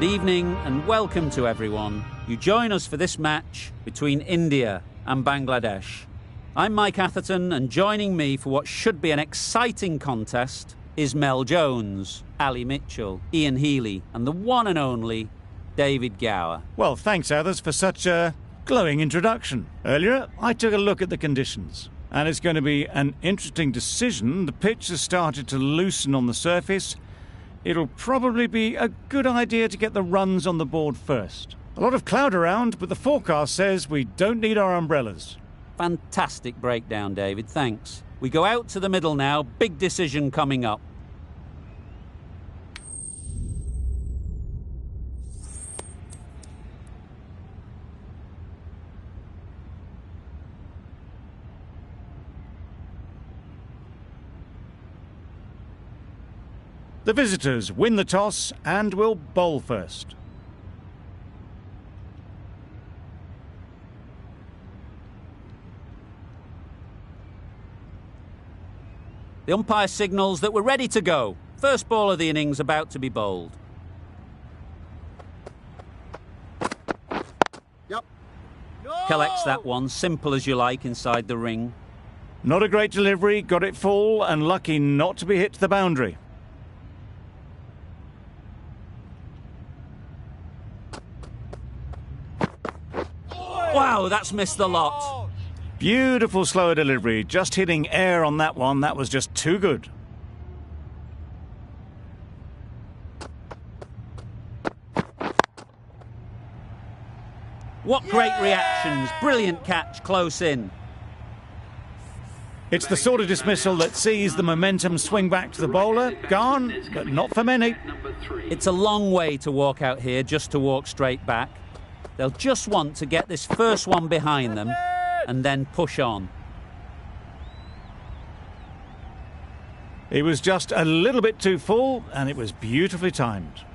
Good evening and welcome to everyone. You join us for this match between India and Bangladesh. I'm Mike Atherton, and joining me for what should be an exciting contest is Mel Jones, Ali Mitchell, Ian Healy and the one and only David Gower. Well, thanks, Athers, for such a glowing introduction. Earlier, I took a look at the conditions, and it's going to be an interesting decision. The pitch has started to loosen on the surface. It'll probably be a good idea to get the runs on the board first. A lot of cloud around, but the forecast says we don't need our umbrellas. Fantastic breakdown, David, thanks. We go out to the middle now, big decision coming up. The visitors win the toss and will bowl first. The umpire signals that we're ready to go. First ball of the innings about to be bowled. Yep. No! Collects that one, simple as you like, inside the ring. Not a great delivery, got it full and lucky not to be hit to the boundary. Wow, that's missed the lot. Beautiful slower delivery, just hitting air on that one. That was just too good. What great reactions. Brilliant catch, close in. It's the sort of dismissal that sees the momentum swing back to the bowler. Gone, but not for many. It's a long way to walk out here just to walk straight back. They'll just want to get this first one behind them and then push on. It was just a little bit too full and it was beautifully timed.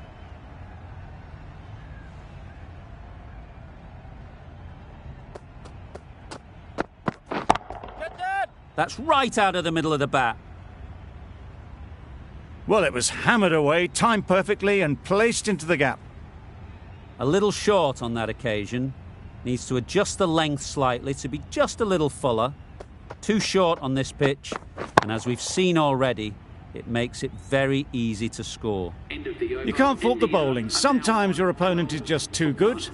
That's right out of the middle of the bat. Well, it was hammered away, timed perfectly and placed into the gap. A little short on that occasion. Needs to adjust the length slightly to be just a little fuller. Too short on this pitch, and as we've seen already, it makes it very easy to score. You can't fault the bowling. Sometimes your opponent is just too good.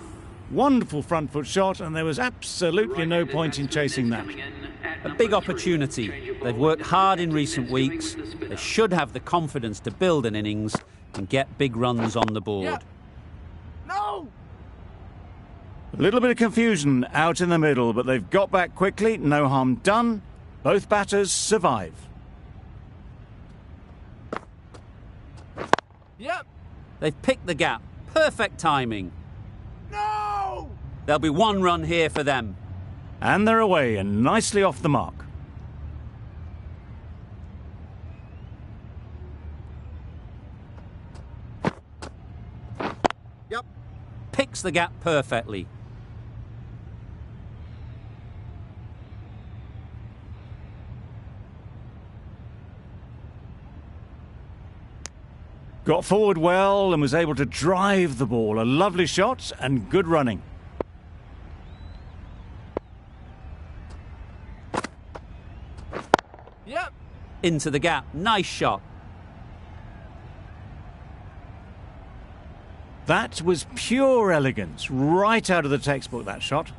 Wonderful front foot shot, and there was absolutely no point in chasing that. A big opportunity. They've worked hard in recent weeks. They should have the confidence to build an innings and get big runs on the board. Yeah. No! A little bit of confusion out in the middle, but they've got back quickly. No harm done. Both batters survive. Yep. They've picked the gap. Perfect timing. No! There'll be one run here for them. And they're away and nicely off the mark. Yep. Picks the gap perfectly. Got forward well and was able to drive the ball. A lovely shot and good running. Yep. Into the gap. Nice shot. That was pure elegance. Right out of the textbook, that shot.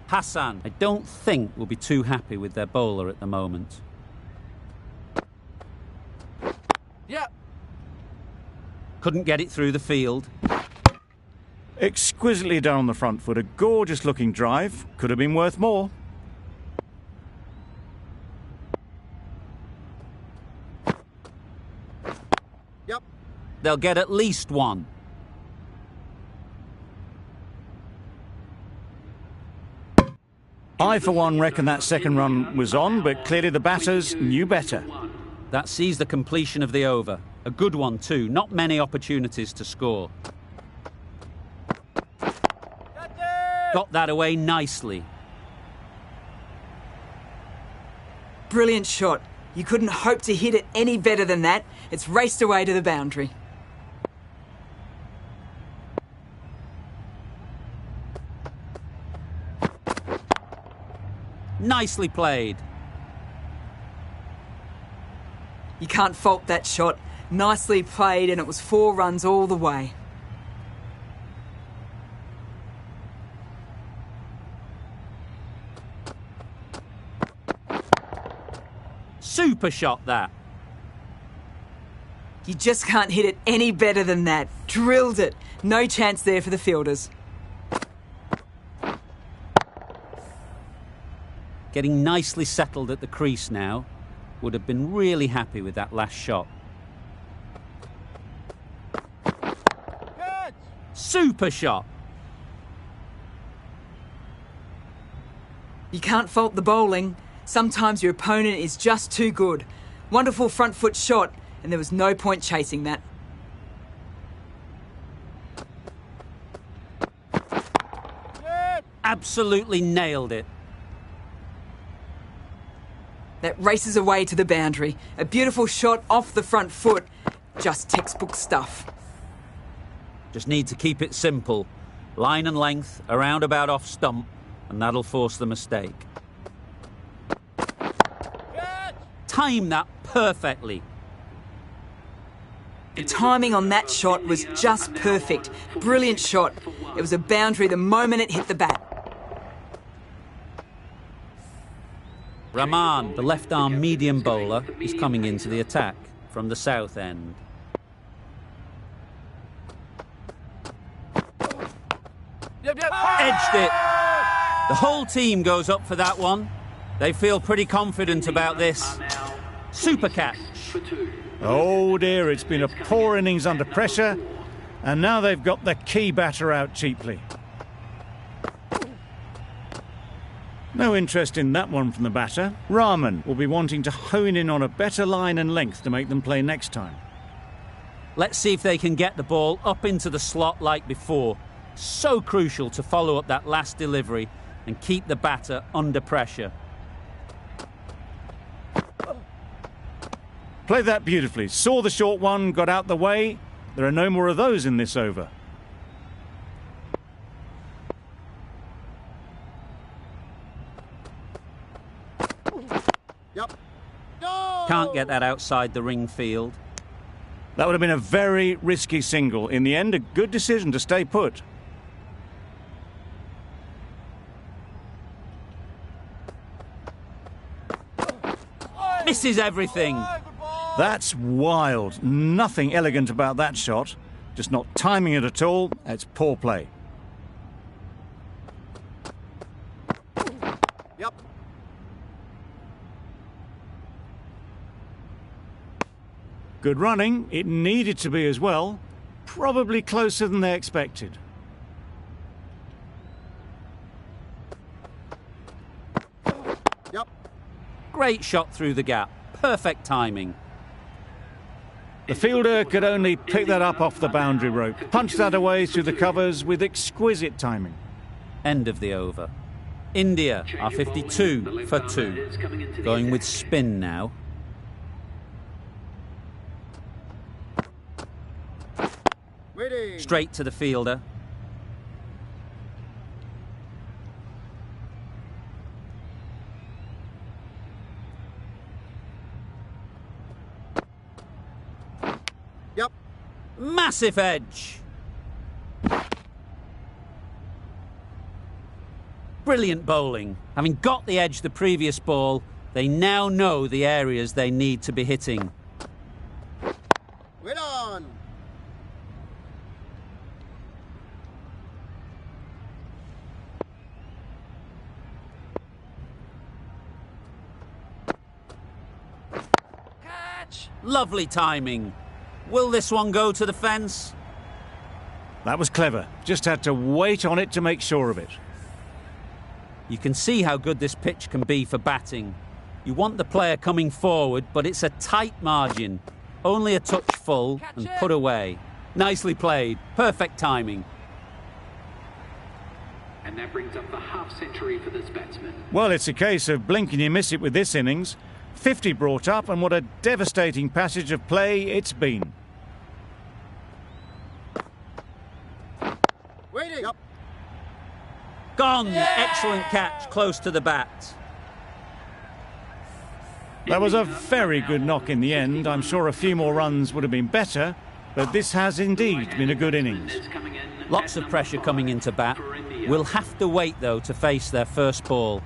Hassan, I don't think will be too happy with their bowler at the moment. Yep. Couldn't get it through the field. Exquisitely done on the front foot. A gorgeous looking drive. Could have been worth more. Yep. They'll get at least one. I, for one, reckon that second run was on, but clearly the batters knew better. That sees the completion of the over. A good one too. Not many opportunities to score. Got that away nicely. Brilliant shot. You couldn't hope to hit it any better than that. It's raced away to the boundary. Nicely played. You can't fault that shot. Nicely played, and it was 4 runs all the way. Super shot, that. You just can't hit it any better than that. Drilled it. No chance there for the fielders. Getting nicely settled at the crease now. Would have been really happy with that last shot. Catch! Super shot. You can't fault the bowling. Sometimes your opponent is just too good. Wonderful front foot shot, and there was no point chasing that. Absolutely nailed it. That races away to the boundary. A beautiful shot off the front foot. Just textbook stuff. Just need to keep it simple. Line and length, around about off stump, and that'll force the mistake. Time that perfectly. The timing on that shot was just perfect. Brilliant shot. It was a boundary the moment it hit the bat. Rahman, the left-arm medium bowler, is coming into the attack from the south end. Edged it. The whole team goes up for that one. They feel pretty confident about this. Super catch. Oh dear, it's been a poor innings under pressure, and now they've got the key batter out cheaply. No interest in that one from the batter. Rahman will be wanting to hone in on a better line and length to make them play next time. Let's see if they can get the ball up into the slot like before. So crucial to follow up that last delivery and keep the batter under pressure. Played that beautifully. Saw the short one, got out the way. There are no more of those in this over. Yep. No! Can't get that outside the ring field. That would have been a very risky single. In the end, a good decision to stay put. Misses everything. That's wild. Nothing elegant about that shot. Just not timing it at all. It's poor play. Yep. Good running. It needed to be as well. Probably closer than they expected. Yep. Great shot through the gap. Perfect timing. The fielder could only pick that up off the boundary rope. Punched that away through the covers with exquisite timing. End of the over. India are 52 for 2. Going with spin now. Waiting. Straight to the fielder. Yep. Massive edge. Brilliant bowling. Having got the edge the previous ball, they now know the areas they need to be hitting. Wait on. Catch. Lovely timing. Will this one go to the fence? That was clever. Just had to wait on it to make sure of it. You can see how good this pitch can be for batting. You want the player coming forward, but it's a tight margin. Only a touch full and put away. Nicely played. Perfect timing. And that brings up the half century for this batsman. Well, it's a case of blink and you miss it with this innings. 50 brought up, and what a devastating passage of play it's been. Waiting. Yep. Gone. Excellent catch, close to the bat. That was a very good knock in the end. I'm sure a few more runs would have been better, but this has indeed been a good innings. Lots of pressure coming into bat. We'll have to wait, though, to face their first ball.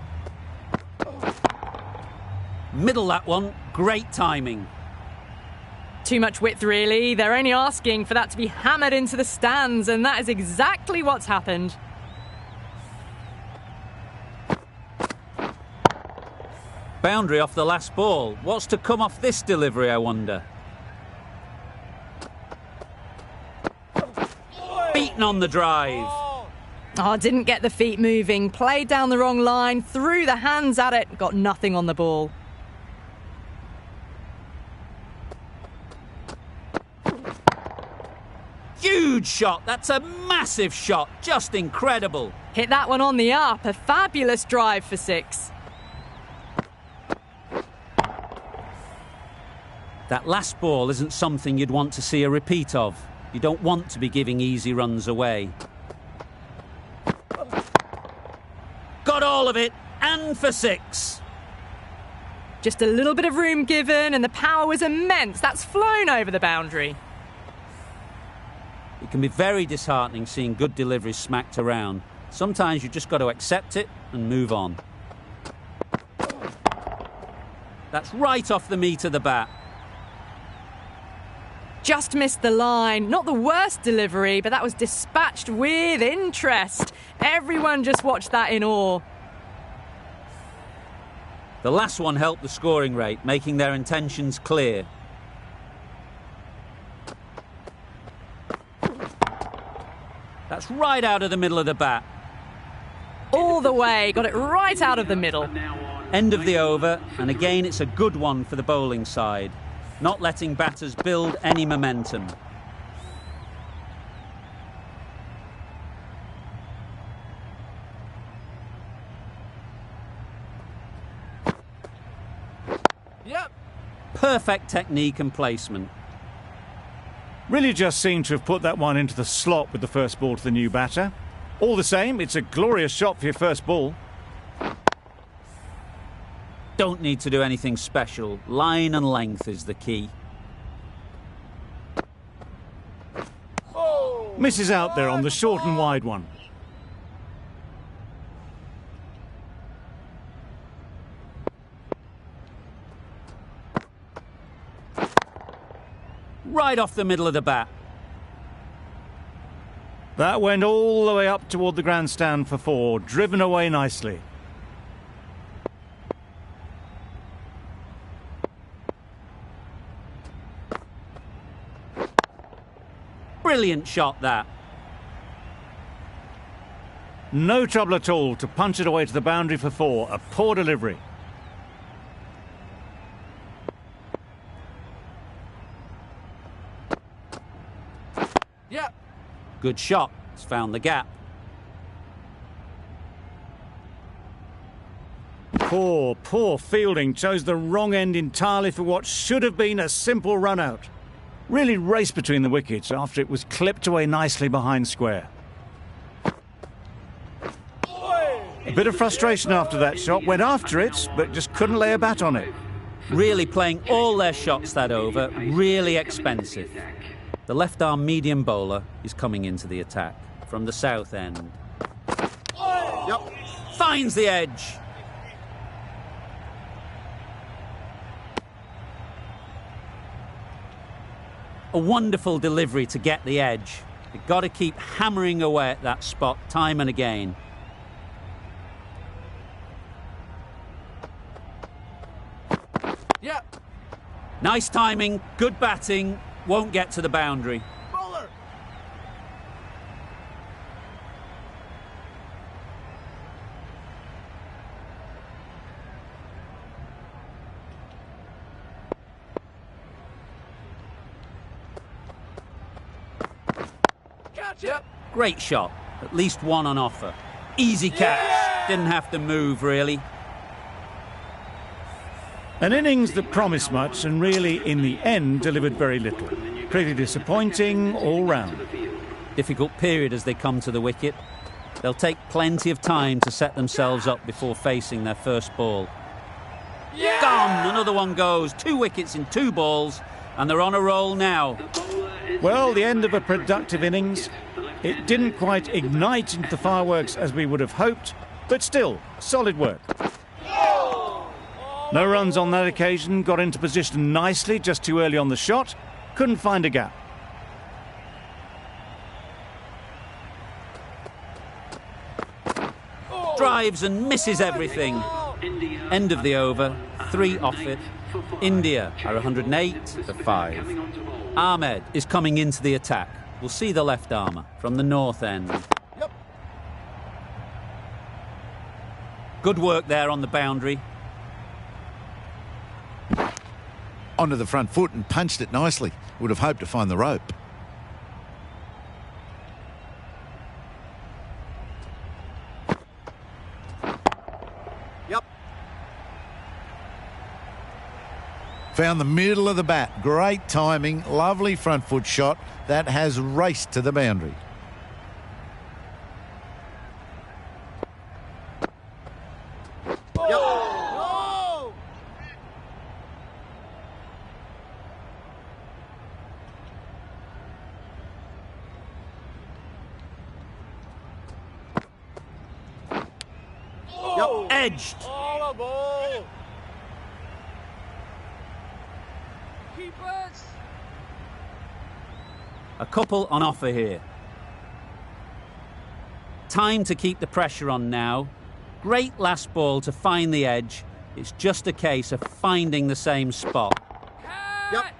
Middle that one. Great timing. Too much width, really. They're only asking for that to be hammered into the stands, and that is exactly what's happened. Boundary off the last ball. What's to come off this delivery, I wonder? Beaten on the drive. Oh, didn't get the feet moving. Played down the wrong line, threw the hands at it, got nothing on the ball. Huge shot. That's a massive shot. Just incredible. Hit that one on the up. A fabulous drive for 6. That last ball isn't something you'd want to see a repeat of. You don't want to be giving easy runs away. Got all of it, and for 6. Just a little bit of room given, and the power was immense. That's flown over the boundary. It can be very disheartening seeing good deliveries smacked around. Sometimes you just got to accept it and move on. That's right off the meat of the bat. Just missed the line. Not the worst delivery, but that was dispatched with interest. Everyone just watched that in awe. The last one helped the scoring rate, making their intentions clear. That's right out of the middle of the bat. All the way, got it right out of the middle. End of the over, and again it's a good one for the bowling side. Not letting batters build any momentum. Yep. Perfect technique and placement. Really just seemed to have put that one into the slot with the first ball to the new batter. All the same, it's a glorious shot for your first ball. Don't need to do anything special. Line and length is the key. Misses out there on the short and wide one. Right off the middle of the bat. That went all the way up toward the grandstand for 4, driven away nicely. Brilliant shot, that. No trouble at all to punch it away to the boundary for 4. A poor delivery. Yep. Good shot. It's found the gap. Poor fielding. Chose the wrong end entirely for what should have been a simple run out. Really raced between the wickets after it was clipped away nicely behind square. A bit of frustration after that shot. Went after it, but just couldn't lay a bat on it. Really playing all their shots that over. Really expensive. The left-arm medium bowler is coming into the attack from the south end. Yep. Finds the edge. A wonderful delivery to get the edge. You've got to keep hammering away at that spot time and again. Yep. Nice timing, good batting, won't get to the boundary. Bowler. Catch it. Great shot, at least one on offer. Easy catch, didn't have to move really. An innings that promised much and really, in the end, delivered very little. Pretty disappointing all round. Difficult period as they come to the wicket. They'll take plenty of time to set themselves up before facing their first ball. Yeah. Gone! Another one goes. 2 wickets in 2 balls, and they're on a roll now. Well, the end of a productive innings. It didn't quite ignite into the fireworks as we would have hoped, but still, solid work. No runs on that occasion, got into position nicely, just too early on the shot, couldn't find a gap. Drives and misses everything. End of the over, 3 off it. India are 108 for 5. Ahmed is coming into the attack. We'll see the left armour from the north end. Yep. Good work there on the boundary. Onto the front foot and punched it nicely. Would have hoped to find the rope. Yep. Found the middle of the bat. Great timing. Lovely front foot shot. That has raced to the boundary. Yep. No! Yep. Edged. All a ball. Keepers. A couple on offer here. Time to keep the pressure on now. Great last ball to find the edge. It's just a case of finding the same spot. Yep.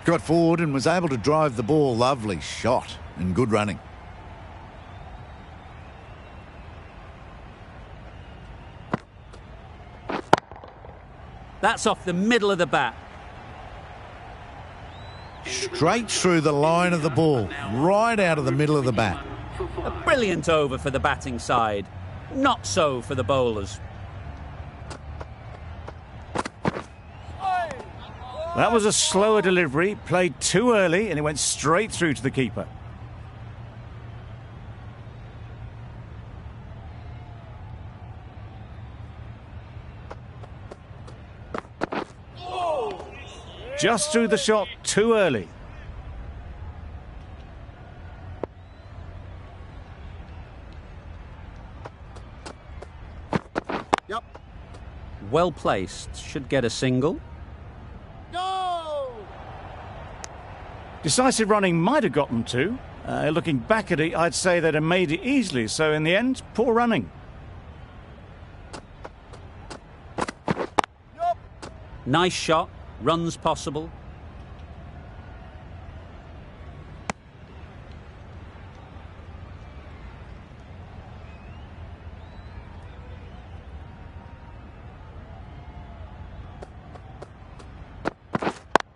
Got forward and was able to drive the ball. Lovely shot and good running. That's off the middle of the bat. Straight through the line of the ball. Right out of the middle of the bat. A brilliant over for the batting side. Not so for the bowlers. That was a slower delivery, played too early, and it went straight through to the keeper. Just threw the shot too early. Yep. Well placed. Should get a single. No! Decisive running might have gotten to. Looking back at it, I'd say they'd have made it easily. So in the end, poor running. Yep. Nice shot. Runs possible.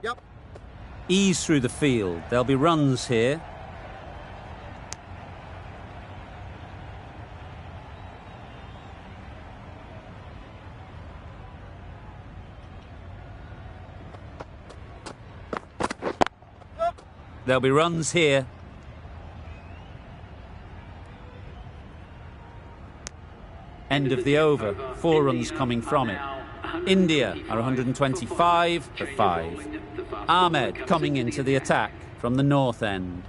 Yep. Ease through the field. There'll be runs here. There'll be runs here. End of the over. 4 runs coming from it. India are 125 for 5. Ahmed coming into the attack from the north end.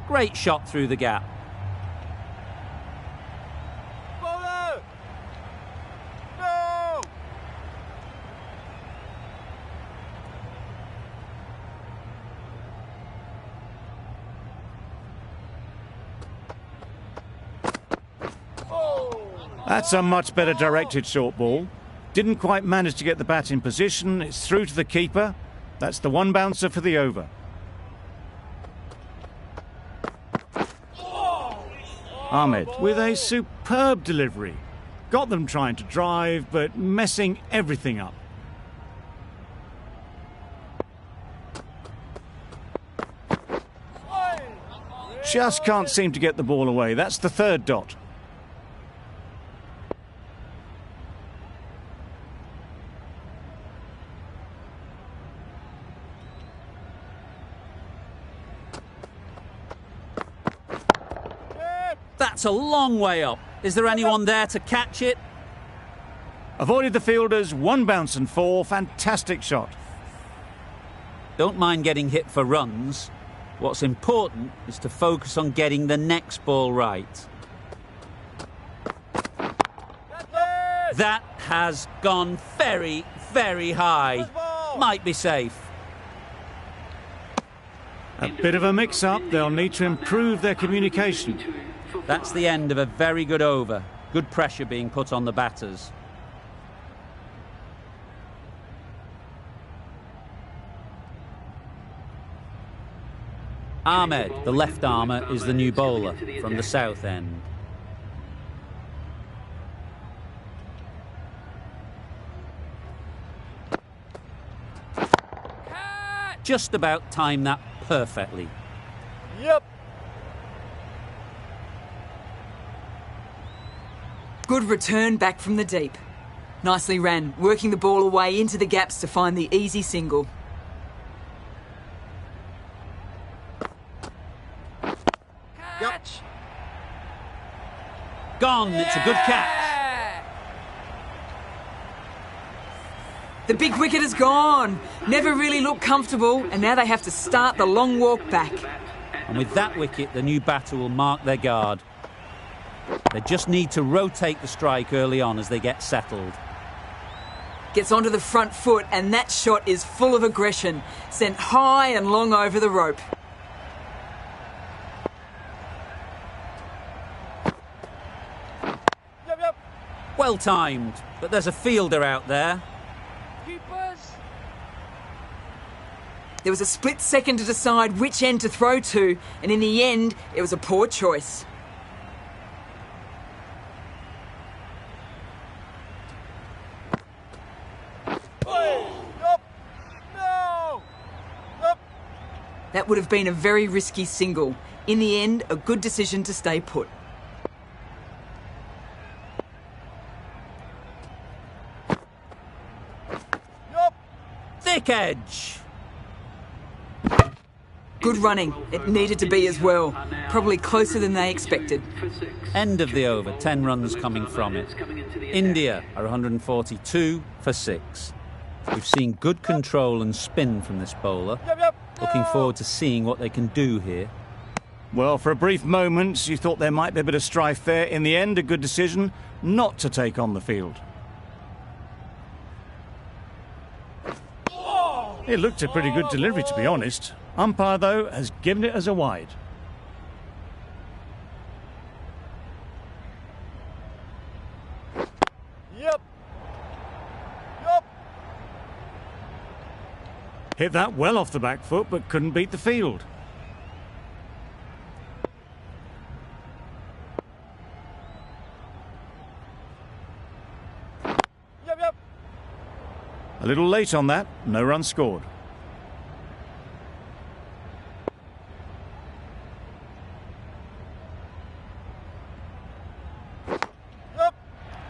Great shot through the gap. Bowler! No! That's a much better directed short ball. Didn't quite manage to get the bat in position. It's through to the keeper. That's the one bouncer for the over. Ahmed with a superb delivery. Got them trying to drive, but messing everything up. Just can't seem to get the ball away. That's the 3rd dot. That's a long way up. Is there anyone there to catch it? Avoided the fielders, 1 bounce and 4. Fantastic shot. Don't mind getting hit for runs. What's important is to focus on getting the next ball right. That has gone very, very high. Might be safe. A bit of a mix-up. They'll need to improve their communication. That's the end of a very good over. Good pressure being put on the batters. Ahmed, the left armour, is the new bowler from the south end. Just about timed that perfectly. Yep. Good return back from the deep. Nicely ran, working the ball away into the gaps to find the easy single. Catch. Gone, it's a good catch. The big wicket is gone. Never really looked comfortable, and now they have to start the long walk back. And with that wicket, the new batter will mark their guard. They just need to rotate the strike early on as they get settled. Gets onto the front foot, and that shot is full of aggression, sent high and long over the rope. Yep. Well timed, but there's a fielder out there. There was a split second to decide which end to throw to, and in the end, it was a poor choice. Yup. No. Yup. That would have been a very risky single. In the end, a good decision to stay put. Yup. Thick edge. Good running. It needed to be as well. Probably closer than they expected. End of the over, 10 runs coming from it. India are 142 for 6. We've seen good control and spin from this bowler. Yep. Looking forward to seeing what they can do here. Well, for a brief moment, you thought there might be a bit of strife there. In the end, a good decision not to take on the field. It looked a pretty good delivery, to be honest. Umpire, though, has given it as a wide. Yep. Hit that well off the back foot, but couldn't beat the field. Yep. A little late on that, no run scored.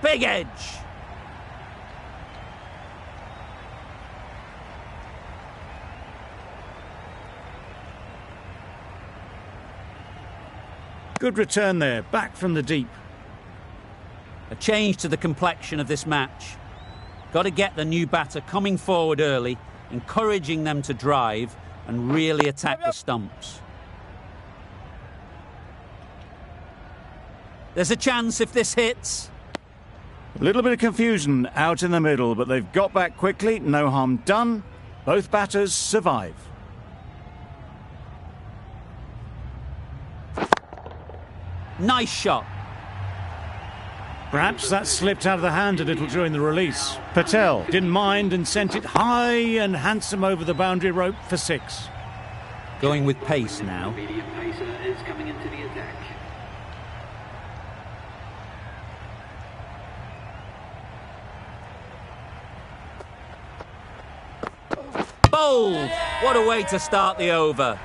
Big edge. Good return there, back from the deep. A change to the complexion of this match. Got to get the new batter coming forward early, encouraging them to drive and really attack the stumps. There's a chance if this hits. A little bit of confusion out in the middle, but they've got back quickly, no harm done. Both batters survive. Nice shot. Perhaps that slipped out of the hand a little during the release. Patel didn't mind and sent it high and handsome over the boundary rope for 6. Going with pace now. Medium pacer is coming into the attack. Bowled! What a way to start the over.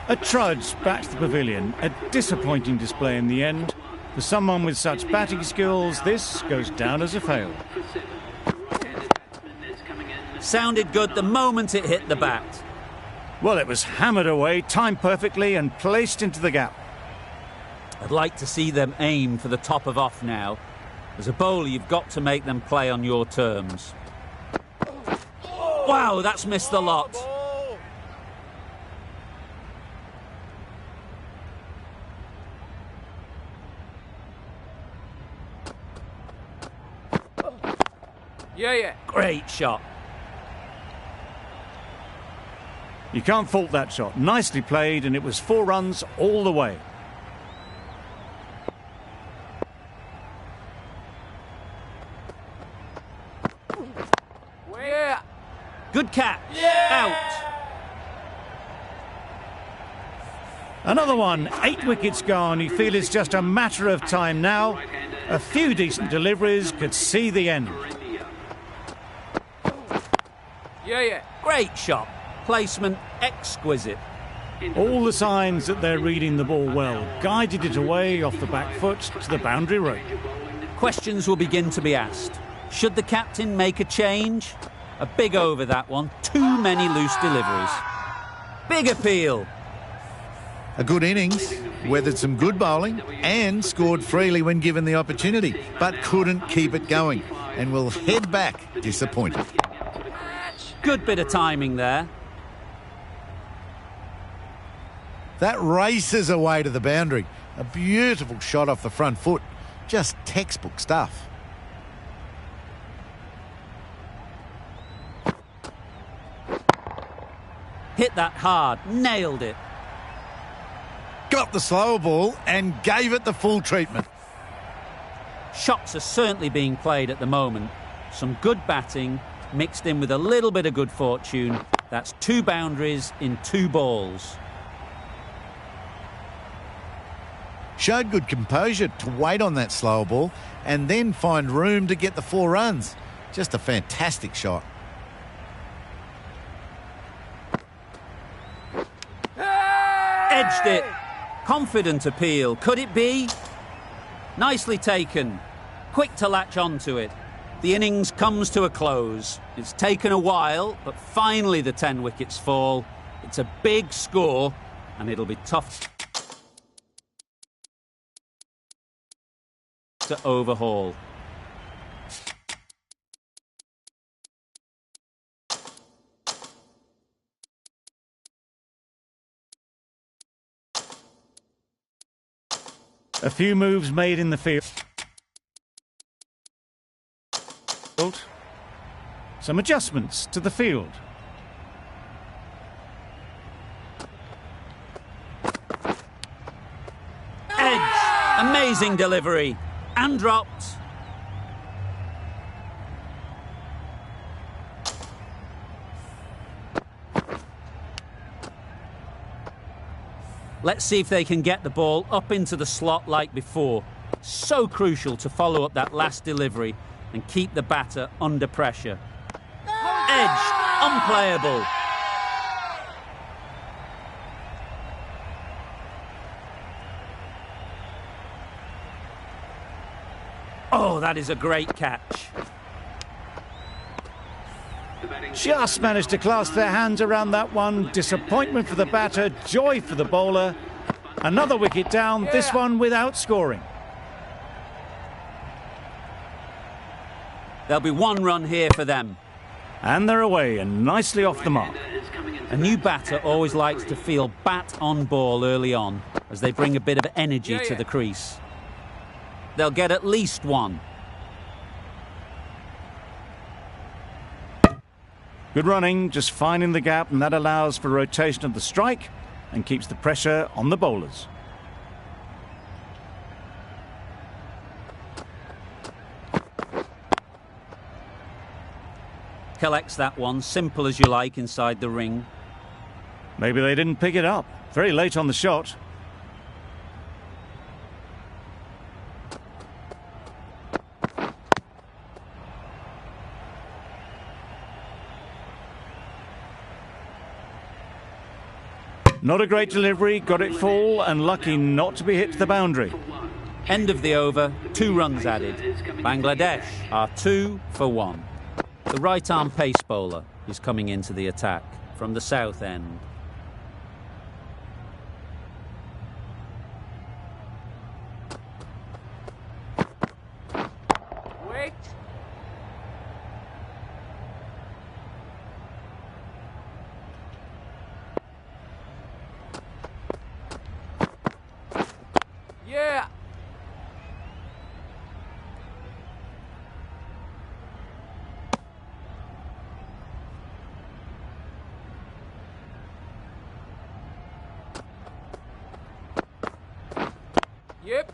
A trudge back to the pavilion. A disappointing display in the end. For someone with such batting skills, this goes down as a fail. Sounded good the moment it hit the bat. Well, it was hammered away, timed perfectly and placed into the gap. I'd like to see them aim for the top of off now. As a bowler, you've got to make them play on your terms. Wow, that's missed the lot. Yeah. Great shot. You can't fault that shot. Nicely played, and it was 4 runs all the way. Yeah. Good catch. Out. Another one, 8 wickets gone. You feel it's just a matter of time now. A few decent deliveries could see the end. Yeah. Great shot. Placement exquisite. All the signs that they're reading the ball well. Guided it away off the back foot to the boundary rope. Questions will begin to be asked. Should the captain make a change? A big over that one. Too many loose deliveries. Big appeal. A good innings, weathered some good bowling and scored freely when given the opportunity, but couldn't keep it going and will head back disappointed. Good bit of timing there. That races away to the boundary. A beautiful shot off the front foot. Just textbook stuff. Hit that hard. Nailed it. Got the slower ball and gave it the full treatment. Shots are certainly being played at the moment. Some good batting mixed in with a little bit of good fortune. That's 2 boundaries in 2 balls. Showed good composure to wait on that slower ball and then find room to get the 4 runs. Just a fantastic shot. Edged it. Confident appeal. Could it be? Nicely taken. Quick to latch onto it. The innings comes to a close. It's taken a while, but finally the 10 wickets fall. It's a big score, and it'll be tough to overhaul. A few moves made in the field. Some adjustments to the field. Edge. Amazing delivery. And dropped. Let's see if they can get the ball up into the slot like before. So crucial to follow up that last delivery and keep the batter under pressure. Edged. Unplayable. Oh, that is a great catch. Just managed to clasp their hands around that one. Disappointment for the batter, joy for the bowler. Another wicket down, this one without scoring. There'll be 1 run here for them. And they're away and nicely off the mark. A new batter always likes to feel bat on ball early on as they bring a bit of energy to the crease. They'll get at least 1. Good running, just finding the gap, and that allows for rotation of the strike and keeps the pressure on the bowlers. Collects that one, simple as you like, inside the ring. Maybe they didn't pick it up. Very late on the shot. Not a great delivery, got it full and lucky not to be hit to the boundary. End of the over, 2 runs added. Bangladesh are 2 for 1. The right-arm pace bowler is coming into the attack from the south end. Yep.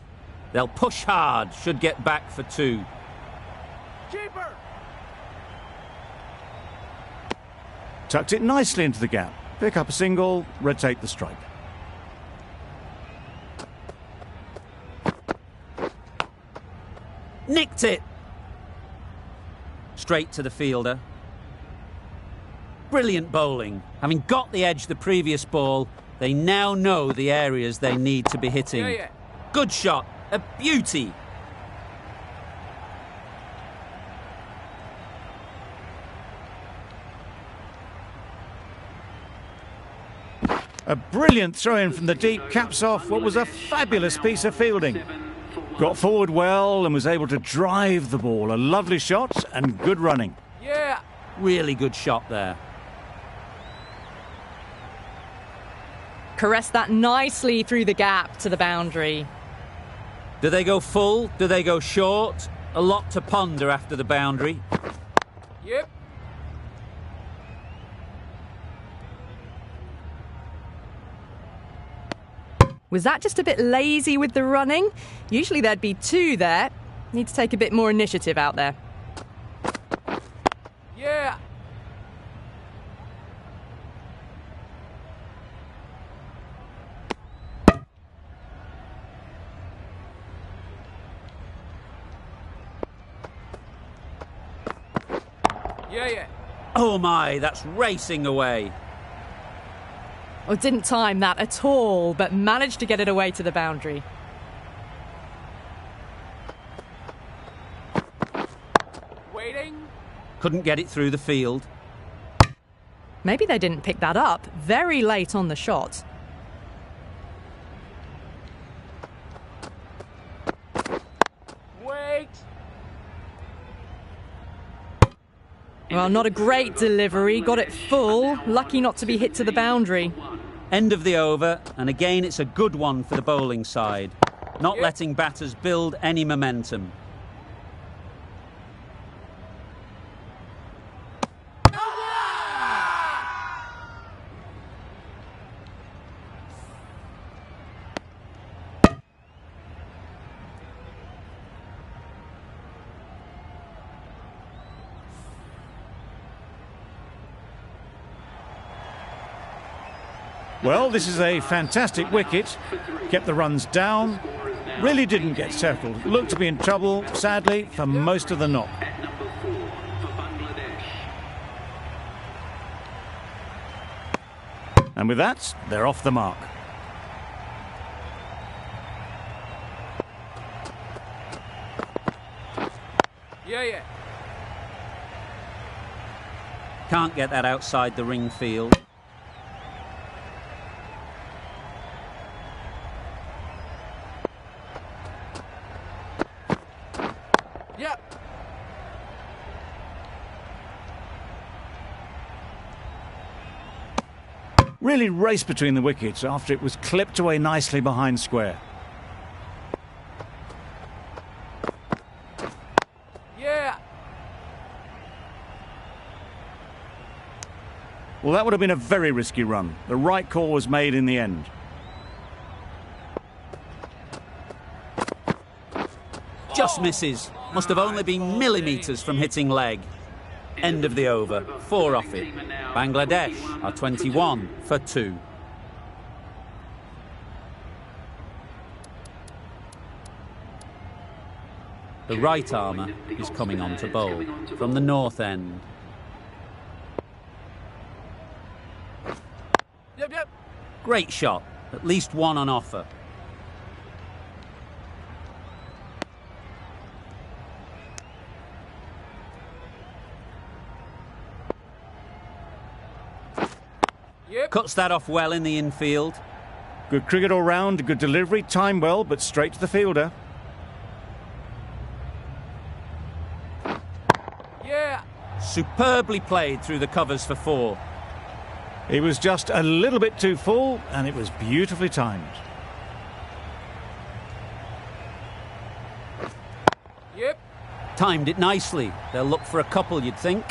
They'll push hard, should get back for 2. Keeper. Tucked it nicely into the gap. Pick up a single, rotate the strike. Nicked it! Straight to the fielder. Brilliant bowling. Having got the edge the previous ball, they now know the areas they need to be hitting. Yeah. Good shot. A beauty. A brilliant throw-in from the deep caps off what was a fabulous piece of fielding. Got forward well and was able to drive the ball. A lovely shot and good running. Yeah. Really good shot there. Caressed that nicely through the gap to the boundary. Do they go full? Do they go short? A lot to ponder after the boundary. Yep. Was that just a bit lazy with the running? Usually there'd be 2 there. Need to take a bit more initiative out there. Yeah. Yeah. Oh my, that's racing away. Or didn't time that at all, but managed to get it away to the boundary. Waiting. Couldn't get it through the field. Maybe they didn't pick that up very late on the shot. Wait. Well, not a great delivery. Got it full. Lucky not to be hit to the boundary. End of the over, and again it's a good one for the bowling side. Not letting batters build any momentum. Well, this is a fantastic wicket. Kept the runs down. Really didn't get settled. Looked to be in trouble, sadly, for most of the knock. At number 4 for Bangladesh. And with that, they're off the mark. Yeah. Can't get that outside the ring field. Yep. Really raced between the wickets after it was clipped away nicely behind square. Yeah. Well, that would have been a very risky run. The right call was made in the end. Just misses. Must have only been millimetres from hitting leg. End of the over. 4 off it. Bangladesh are 21 for 2. The right armour is coming on to bowl from the north end. Yep. Great shot. At least one on offer. Yep. Cuts that off well in the infield. Good cricket all round, good delivery, timed well, but straight to the fielder. Yeah. Superbly played through the covers for 4. It was just a little bit too full, and it was beautifully timed. Yep. Timed it nicely. They'll look for a couple, you'd think.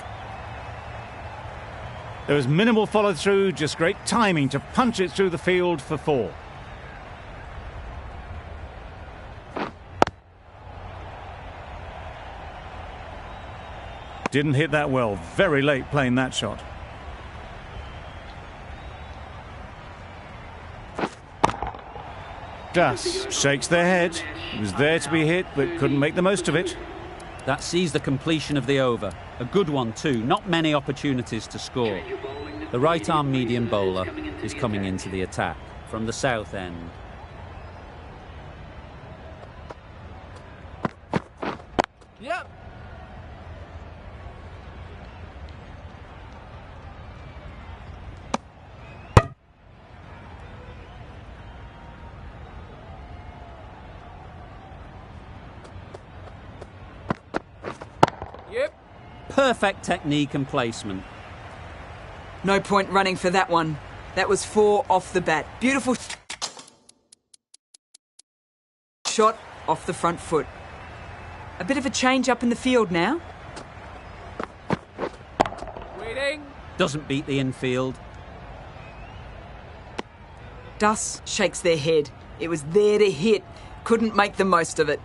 There was minimal follow-through, just great timing to punch it through the field for 4. Didn't hit that well. Very late playing that shot. Das shakes their head. It was there to be hit, but couldn't make the most of it. That sees the completion of the over. A good one too, not many opportunities to score. The right-arm medium bowler is coming into the attack from the south end. Yep. Yep. Perfect technique and placement. No point running for that one. That was 4 off the bat. Beautiful shot off the front foot. A bit of a change up in the field now. Waiting. Doesn't beat the infield. Dus shakes their head. It was there to hit. Couldn't make the most of it.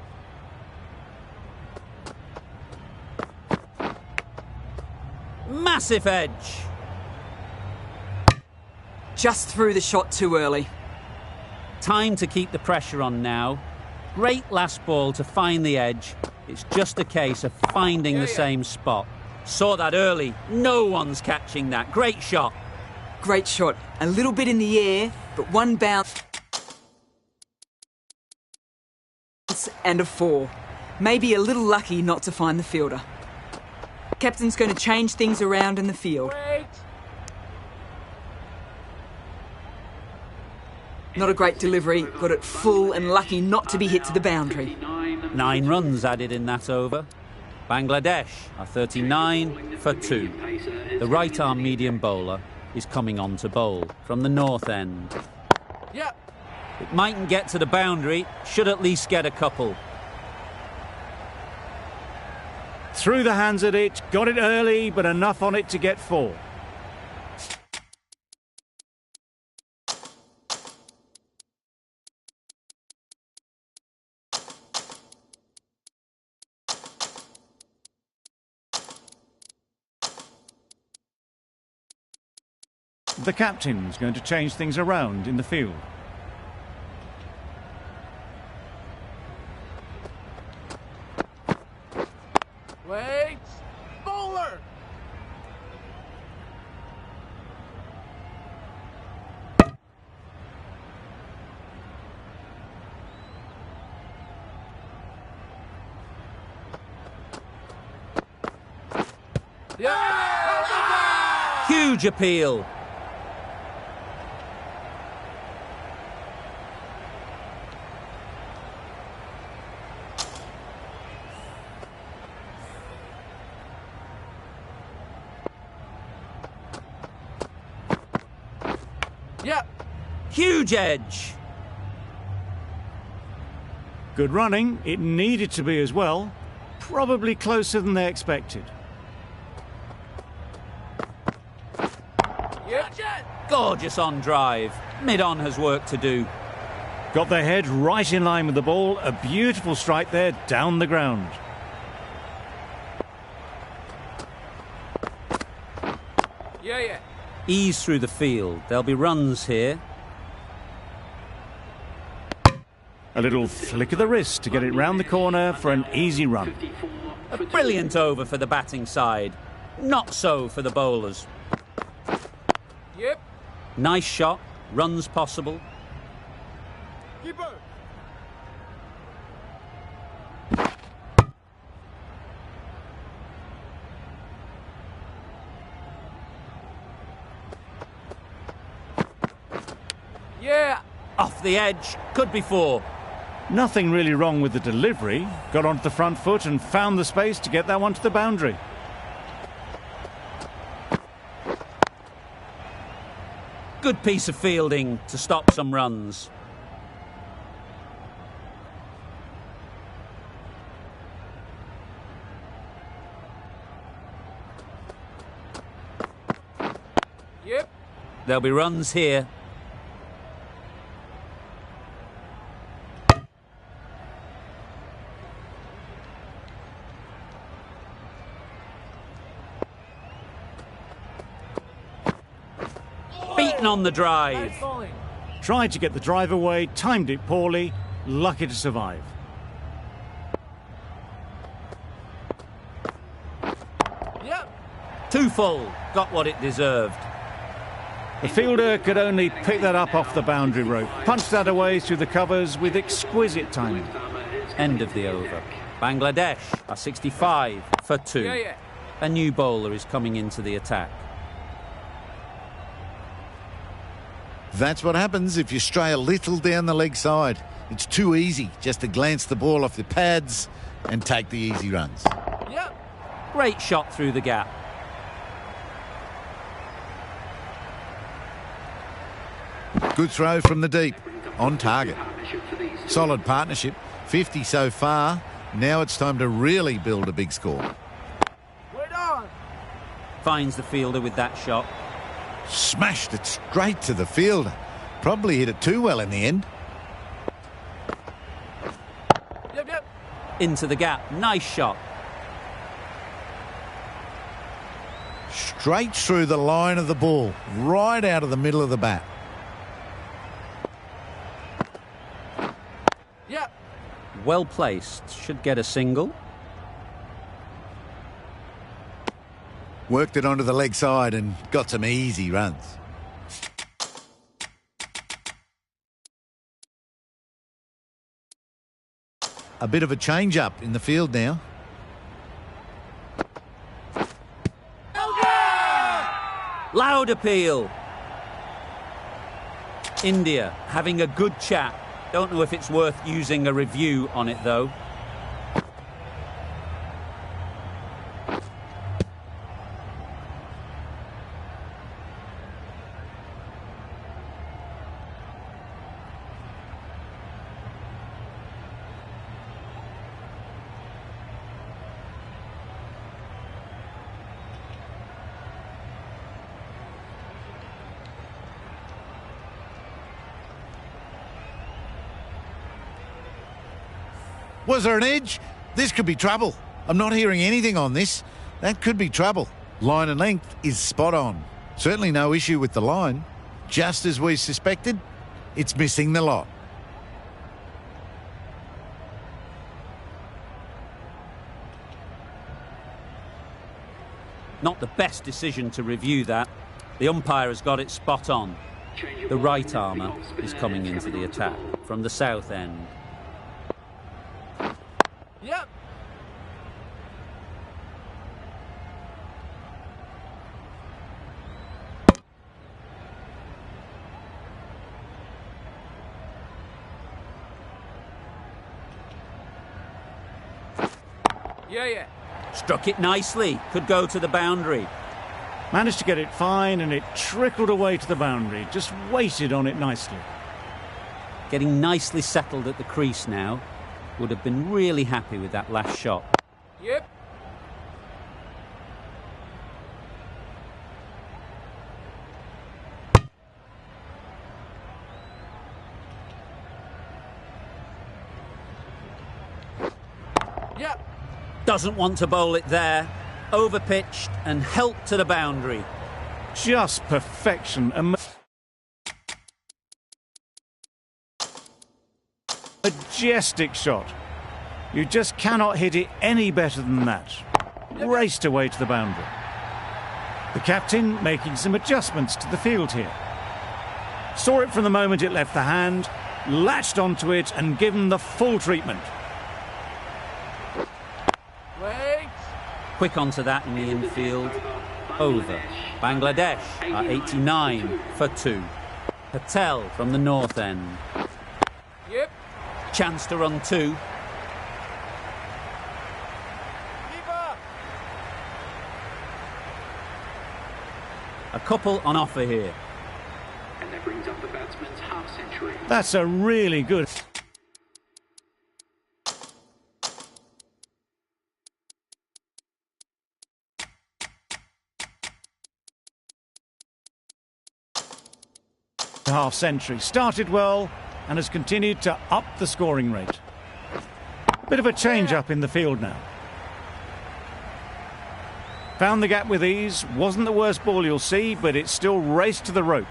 Massive edge. Just threw the shot too early. Time to keep the pressure on now. Great last ball to find the edge. It's just a case of finding the same spot. Saw that early. No one's catching that. Great shot. Great shot. A little bit in the air, but one bounce and a 4. Maybe a little lucky not to find the fielder. Captain's going to change things around in the field. Wait. Not a great delivery, got it full and lucky not to be hit to the boundary. 9 runs added in that over. Bangladesh are 39 for 2. The right-arm medium bowler is coming on to bowl from the north end. Yep. It mightn't get to the boundary, should at least get a couple. Threw the hands at it, got it early, but enough on it to get 4. The captain's going to change things around in the field. Wait. Bowler. Yeah. Huge appeal. Yep. Huge edge. Good running. It needed to be as well. Probably closer than they expected. Yep. Gorgeous on drive. Mid-on has work to do. Got their head right in line with the ball. A beautiful strike there down the ground. Yeah. Ease through the field. There'll be runs here. A little flick of the wrist to get it round the corner for an easy run. A brilliant over for the batting side. Not so for the bowlers. Yep. Nice shot. Runs possible. Keeper. Yeah. Off the edge. Could be 4. Nothing really wrong with the delivery. Got onto the front foot and found the space to get that one to the boundary. Good piece of fielding to stop some runs. Yep. There'll be runs here. getting on the drive. Nice bowling. Tried to get the drive away, timed it poorly, lucky to survive. Yep. Too full. Got what it deserved. The fielder could only pick that up off the boundary rope, punched that away through the covers with exquisite timing. End of the over. Bangladesh are 65 for 2. Yeah. A new bowler is coming into the attack. That's what happens if you stray a little down the leg side. It's too easy just to glance the ball off the pads and take the easy runs. Yep. Great shot through the gap. Good throw from the deep. On target. Solid partnership. 50 so far. Now it's time to really build a big score. We're on. Finds the fielder with that shot. Smashed it straight to the fielder. Probably hit it too well in the end. Yep. Into the gap. Nice shot. Straight through the line of the ball. Right out of the middle of the bat. Yep. Well placed. Should get a single. Worked it onto the leg side and got some easy runs. A bit of a change-up in the field now. Loud appeal. India having a good chat. Don't know if it's worth using a review on it though. Was there an edge? This could be trouble. I'm not hearing anything on this. That could be trouble. Line and length is spot on. Certainly no issue with the line. Just as we suspected, it's missing the lot. Not the best decision to review that. The umpire has got it spot on. The right armour is coming into the attack from the south end. Yep. Yeah. Struck it nicely. Could go to the boundary. Managed to get it fine and it trickled away to the boundary. Just waited on it nicely. Getting nicely settled at the crease now. Would have been really happy with that last shot. Yep. Yep. Doesn't want to bowl it there. Overpitched and helped to the boundary. Just perfection. Majestic shot. You just cannot hit it any better than that. Raced away to the boundary. The captain making some adjustments to the field here. Saw it from the moment it left the hand, latched onto it and given the full treatment. Wait. Quick onto that in the infield. Over. Bangladesh are 89 for 2. Patel from the north end. Yep. Chance to run 2. Keeper. A couple on offer here. And that brings up the batsman's half century. That's a really good... half century. Started well and has continued to up the scoring rate. Bit of a change up in the field now. Found the gap with ease. Wasn't the worst ball you'll see, but it still raced to the rope.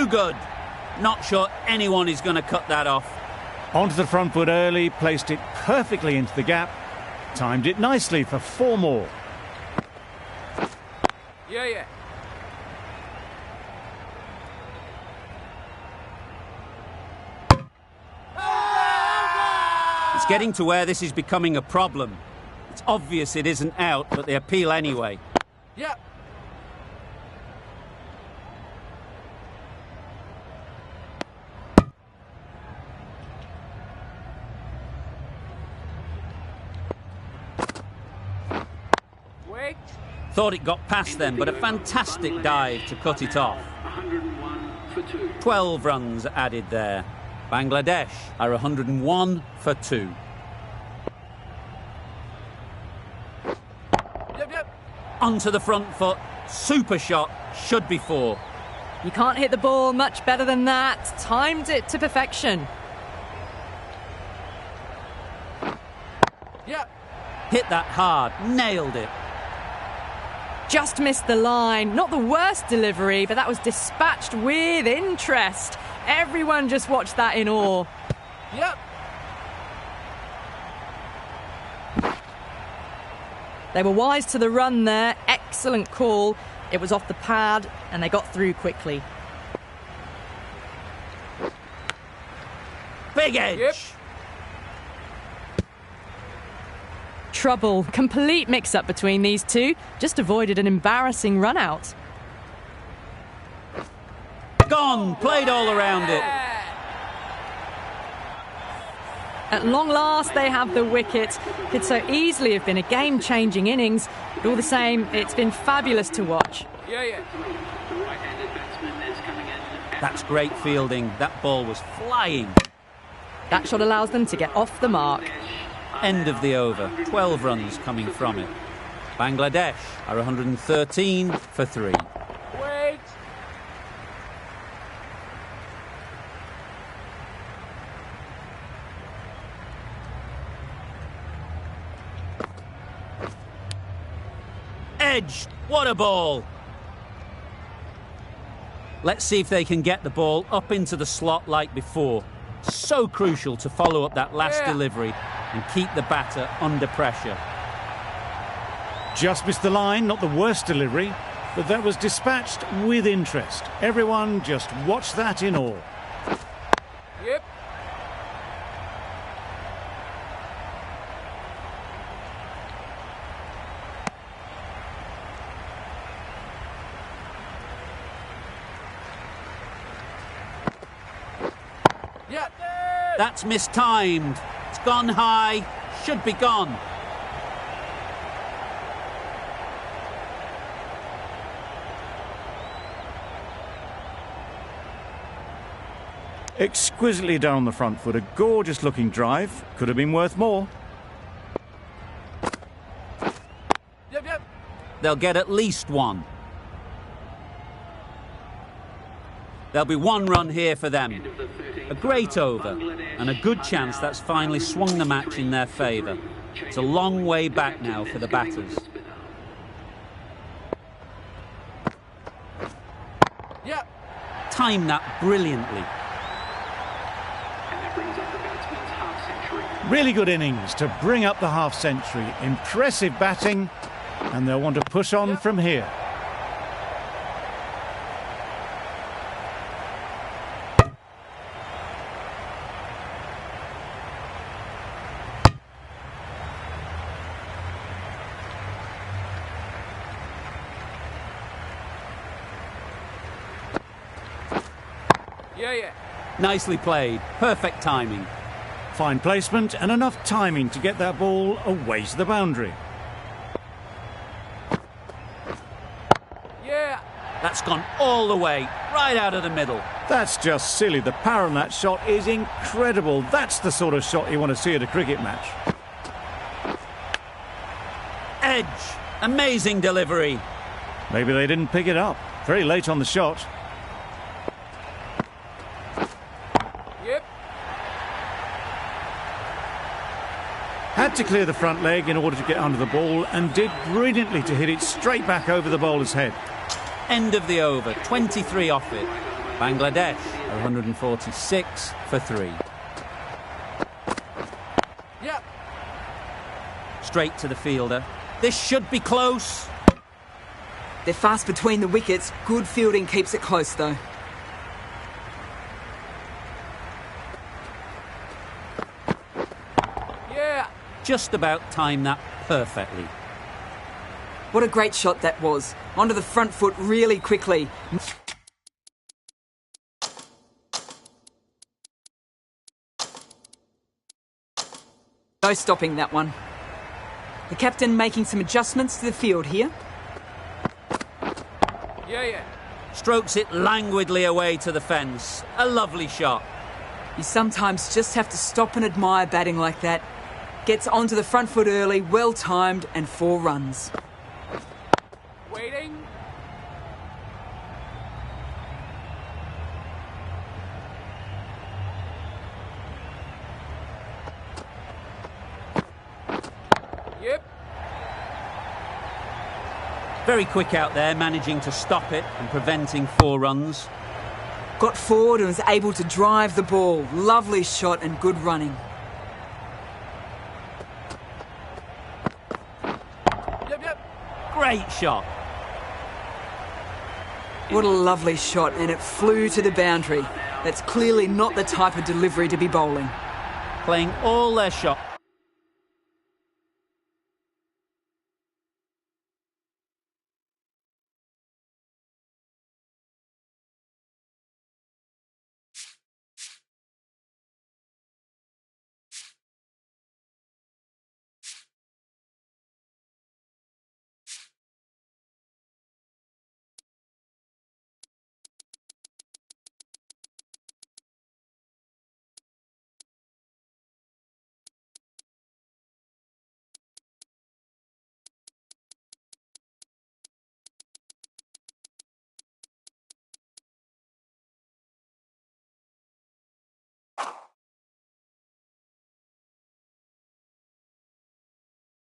Too good. Not sure anyone is going to cut that off. Onto the front foot early, placed it perfectly into the gap. Timed it nicely for 4 more. Yeah. It's getting to where this is becoming a problem. It's obvious it isn't out, but they appeal anyway. Yep. Wait. Thought it got past them, but a fantastic dive to cut it off. 101 for 2. 12 runs added there. Bangladesh are 101 for 2. Yep. Onto the front foot. Super shot. Should be 4. You can't hit the ball much better than that. Timed it to perfection. Yep. Hit that hard. Nailed it. Just missed the line. Not the worst delivery, but that was dispatched with interest. Everyone just watched that in awe. Yep. They were wise to the run there. Excellent call. It was off the pad, and they got through quickly. Big edge. Yep. Trouble. Complete mix-up between these two. Just avoided an embarrassing run-out. Gone. Played all around it. At long last, they have the wicket. Could so easily have been a game-changing innings. But all the same, it's been fabulous to watch. Yeah. The right-handed batsman is coming in. That's great fielding. That ball was flying. That shot allows them to get off the mark. End of the over. 12 runs coming from it. Bangladesh are 113 for 3. Wait. Edge. What a ball. Let's see if they can get the ball up into the slot like before. So crucial to follow up that last delivery and keep the batter under pressure. Just missed the line, not the worst delivery, but that was dispatched with interest. Everyone just watched that in awe. Yep. Yep. That's mistimed. It's gone high. Should be gone. Exquisitely down the front foot, a gorgeous looking drive. Could have been worth more. Yep. They'll get at least one. There'll be 1 run here for them. A great over and a good chance that's finally swung the match in their favour. It's a long way back now for the batters. Yep. Timed that brilliantly. And that brings up the batsman's half-century. Really good innings to bring up the half-century. Impressive batting, and they'll want to push on from here. Yeah. Nicely played. Perfect timing. Fine placement and enough timing to get that ball away to the boundary. Yeah. That's gone all the way, right out of the middle. That's just silly. The power on that shot is incredible. That's the sort of shot you want to see at a cricket match. Edge. Amazing delivery. Maybe they didn't pick it up. Very late on the shot. Yep. Had to clear the front leg in order to get under the ball and did brilliantly to hit it straight back over the bowler's head. End of the over. 23 off it. Bangladesh 146 for 3. Yep. Straight to the fielder. This should be close. They're fast between the wickets. Good fielding keeps it close, though. Yeah. Just about timed that perfectly. What a great shot that was. Onto the front foot really quickly. No stopping that one. The captain making some adjustments to the field here. Yeah. Strokes it languidly away to the fence. A lovely shot. You sometimes just have to stop and admire batting like that. Gets onto the front foot early, well timed, and 4 runs. Waiting. Yep. Very quick out there, managing to stop it and preventing 4 runs. Got forward and was able to drive the ball. Lovely shot and good running. Yep. Great shot. What a lovely shot, and it flew to the boundary. That's clearly not the type of delivery to be bowling. Playing all their shots